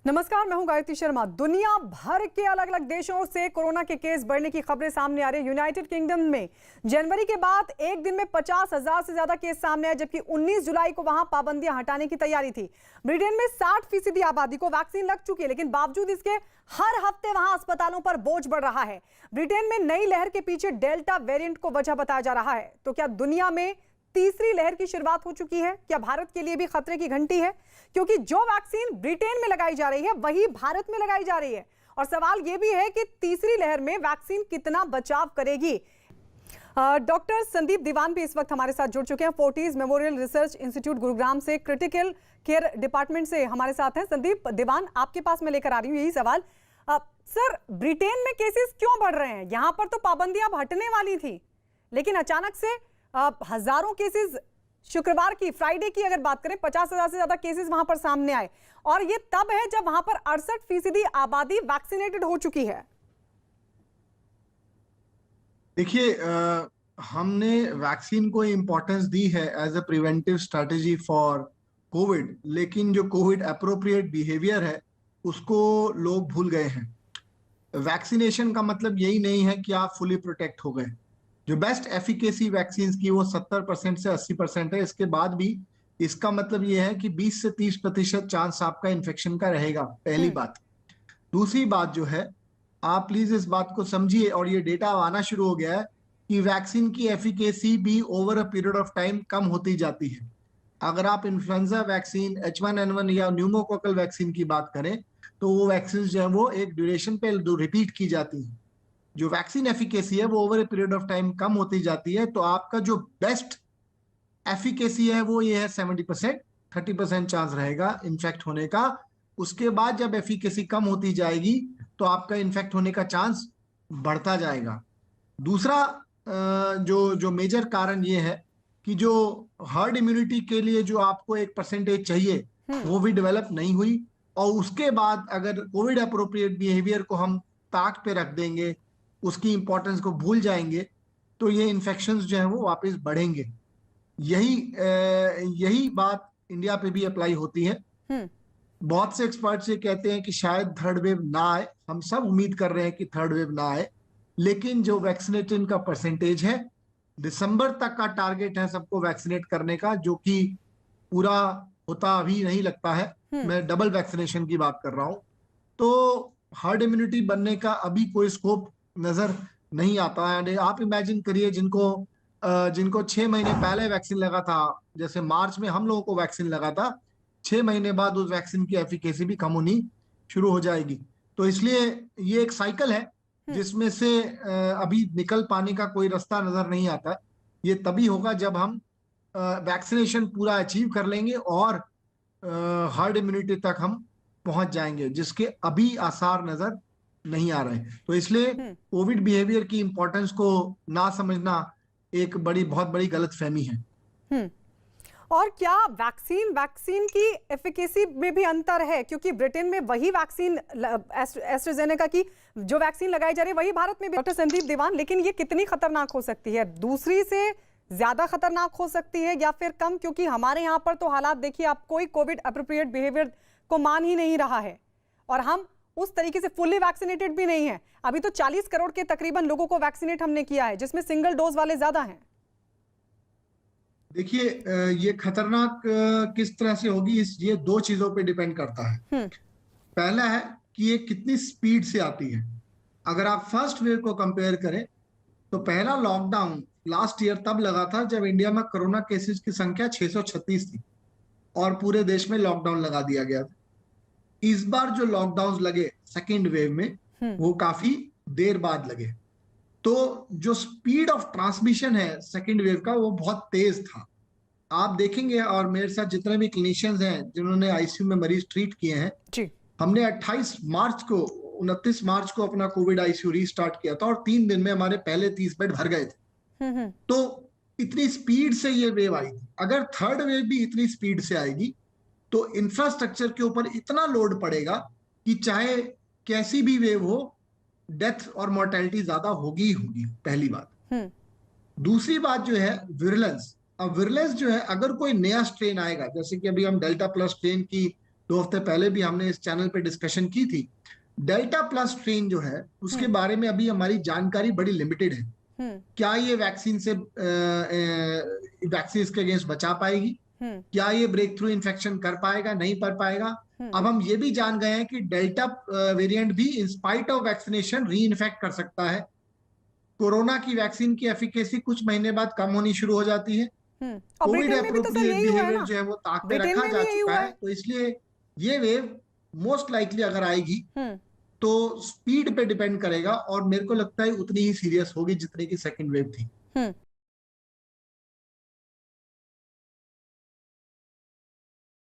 नमस्कार, मैं हूं गायत्री शर्मा। दुनिया भर के अलग अलग देशों से कोरोना के केस बढ़ने की खबरें सामने आ रही है। यूनाइटेड किंगडम में जनवरी के बाद एक दिन में 50,000 से ज्यादा केस सामने आए, जबकि 19 जुलाई को वहां पाबंदियां हटाने की तैयारी थी। ब्रिटेन में 60% आबादी को वैक्सीन लग चुकी है, लेकिन बावजूद इसके हर हफ्ते वहां अस्पतालों पर बोझ बढ़ रहा है। ब्रिटेन में नई लहर के पीछे डेल्टा वेरिएंट को वजह बताया जा रहा है। तो क्या दुनिया में तीसरी लहर की शुरुआत हो चुकी है? क्या भारत के लिए भी खतरे की घंटी है? क्योंकि जो वैक्सीन ब्रिटेन में लगाई जा रही है वही भारत में लगाई जा रही है, और सवाल यह भी है कि तीसरी लहर में वैक्सीन कितना बचाव करेगी। डॉक्टर संदीप दीवान भी इस वक्त हमारे साथ जुड़ चुके हैं। Fortis memorial research institute Gurugram से क्रिटिकल केयर डिपार्टमेंट से हमारे साथ हैं। संदीप दीवान, आपके पास मैं लेकर आ रही हूँ यही सवाल। सर, ब्रिटेन में केसेस क्यों बढ़ रहे हैं? यहां पर तो पाबंदियां अब हटने वाली थी, लेकिन अचानक से हजारों केसेस शुक्रवार की, फ्राइडे की अगर बात करें, 50,000 से ज्यादा केसेस वहां पर सामने आए, और ये तब है जब वहां पर 68% आबादी वैक्सीनेटेड हो चुकी है। देखिए, हमने वैक्सीन को इम्पोर्टेंस दी है as a preventive strategy for COVID, लेकिन जो कोविड अप्रोप्रिएट बिहेवियर है उसको लोग भूल गए हैं। वैक्सीनेशन का मतलब यही नहीं है कि आप फुली प्रोटेक्ट हो गए। जो बेस्ट एफिकेसी वैक्सीन की वो 70% से 80% है। इसके बाद भी इसका मतलब ये है कि 20 से 30% चांस आपका इन्फेक्शन का रहेगा, पहली बात। दूसरी बात जो है, आप प्लीज इस बात को समझिए, और ये डेटा आना शुरू हो गया है कि वैक्सीन की एफिकेसी भी over a period of time कम होती जाती है। अगर आप इन्फ्लुएंजा वैक्सीन, H1N1 या न्यूमोकोकल वैक्सीन की बात करें, तो वो वैक्सीन जो है वो एक ड्यूरेशन पे रिपीट की जाती है। जो वैक्सीन एफिकेसी है वो over a period of time कम होती जाती है। तो आपका जो बेस्ट एफिकेसी है वो ये है 70%, 30% चांस रहेगा इन्फेक्ट होने का। उसके बाद जब एफिकेसी कम होती जाएगी तो आपका इन्फेक्ट होने का चांस बढ़ता जाएगा। दूसरा जो जो मेजर कारण ये है कि जो हर्ड इम्यूनिटी के लिए जो आपको एक परसेंटेज चाहिए वो भी डेवलप नहीं हुई, और उसके बाद अगर कोविड अप्रोप्रिएट बिहेवियर को हम ताक पे रख देंगे, उसकी इंपॉर्टेंस को भूल जाएंगे, तो ये इन्फेक्शंस जो है वो वापस बढ़ेंगे। यही बात इंडिया पे भी अप्लाई होती है। बहुत से एक्सपर्ट्स ये कहते हैं कि शायद थर्ड वेव ना आए। हम सब उम्मीद कर रहे हैं कि थर्ड वेव ना आए, लेकिन जो वैक्सीनेटेड का परसेंटेज है, दिसंबर तक का टारगेट है सबको वैक्सीनेट करने का, जो कि पूरा होता अभी नहीं लगता है। मैं डबल वैक्सीनेशन की बात कर रहा हूं। तो हर्ड इम्यूनिटी बनने का अभी कोई स्कोप नजर नहीं आता है। आप इमेजिन करिए, जिनको 6 महीने पहले वैक्सीन लगा था, जैसे मार्च में हम लोगों को वैक्सीन लगा था, 6 महीने बाद उस वैक्सीन की एफिकेसी भी कम होनी शुरू हो जाएगी। तो इसलिए ये एक साइकिल है जिसमें से अभी निकल पाने का कोई रास्ता नजर नहीं आता। ये तभी होगा जब हम वैक्सीनेशन पूरा अचीव कर लेंगे और हर्ड इम्यूनिटी तक हम पहुंच जाएंगे, जिसके अभी आसार नजर नहीं आ रहे। तो इसलिए कोविड बिहेवियर की इंपॉर्टेंस को ना समझना एक बहुत बड़ी गलतफहमी है। और क्या वैक्सीन की एफिकेसी में भी अंतर है? क्योंकि ब्रिटेन में वही वैक्सीन एस्ट्राजेनेका की जो वैक्सीन लगाई जा रही है वही भारत में भी। डॉक्टर संदीप दीवान, लेकिन ये कितनी खतरनाक हो सकती है? दूसरी से ज्यादा खतरनाक हो सकती है या फिर कम? क्योंकि हमारे यहाँ पर तो हालात देखिए आप, कोई कोविड अप्रोप्रिएट बिहेवियर को मान ही नहीं रहा है, और हम उस तरीके से फुल्ली वैक्सीनेटेड भी नहीं है। अभी तो 40 करोड़ के तकरीबन लोगों को वैक्सीनेट हमने किया है, जिसमें सिंगल डोज वाले ज्यादा हैं। देखिए, ये खतरनाक किस तरह से होगी, ये 2 चीजों पे डिपेंड करता है। पहला है कि ये कितनी स्पीड से आती है। अगर आप फर्स्ट वेव को कंपेयर करें तो पहला लॉकडाउन लास्ट ईयर तब लगा था जब इंडिया में कोरोना केसेस की संख्या 636 थी और पूरे देश में लॉकडाउन लगा दिया गया था। इस बार जो लॉकडाउन लगे सेकेंड वेव में, वो काफी देर बाद लगे। तो जो स्पीड ऑफ ट्रांसमिशन है सेकेंड वेव का, वो बहुत तेज था। आप देखेंगे, और मेरे साथ जितने भी क्लिनिशियंस हैं जिन्होंने आईसीयू में मरीज ट्रीट किए हैं जी, हमने 29 मार्च को अपना कोविड आईसीयू रीस्टार्ट किया था, और 3 दिन में हमारे पहले 30 बेड भर गए थे। तो इतनी स्पीड से ये वेव आई थी। अगर थर्ड वेव भी इतनी स्पीड से आएगी तो इंफ्रास्ट्रक्चर के ऊपर इतना लोड पड़ेगा कि चाहे कैसी भी वेव हो, डेथ और मोर्टेलिटी ज्यादा होगी होगी, पहली बात। दूसरी बात जो है विरलेंस। अब विरलेंस जो है, अगर कोई नया स्ट्रेन आएगा, जैसे कि अभी हम डेल्टा प्लस स्ट्रेन की 2 हफ्ते पहले भी हमने इस चैनल पे डिस्कशन की थी। डेल्टा प्लस स्ट्रेन जो है उसके बारे में अभी हमारी जानकारी बड़ी लिमिटेड है। क्या ये वैक्सीन से वैक्सीन के अगेंस्ट बचा पाएगी? क्या ये ब्रेक थ्रू इन्फेक्शन कर पाएगा, नहीं कर पाएगा? अब हम ये भी जान गए हैं कि डेल्टा वेरिएंट भी इन स्पाइट ऑफ वैक्सीनेशन री इन्फेक्ट कर सकता है। कोरोना की वैक्सीन की एफिकेसी कुछ महीने बाद कम होनी शुरू हो जाती है। और कोविड ब्रिटेन में भी तो सर एप्रोप्रिएट यही हुआ है बिहेवियर ना, जो है वो ताक पे ब्रिटेन रखा में जा भी यही चुका हुआ है, तो इसलिए ये वेव मोस्ट लाइकली अगर आएगी तो स्पीड पे डिपेंड करेगा, और मेरे को लगता है उतनी ही सीरियस होगी जितनी की सेकंड वेव थी।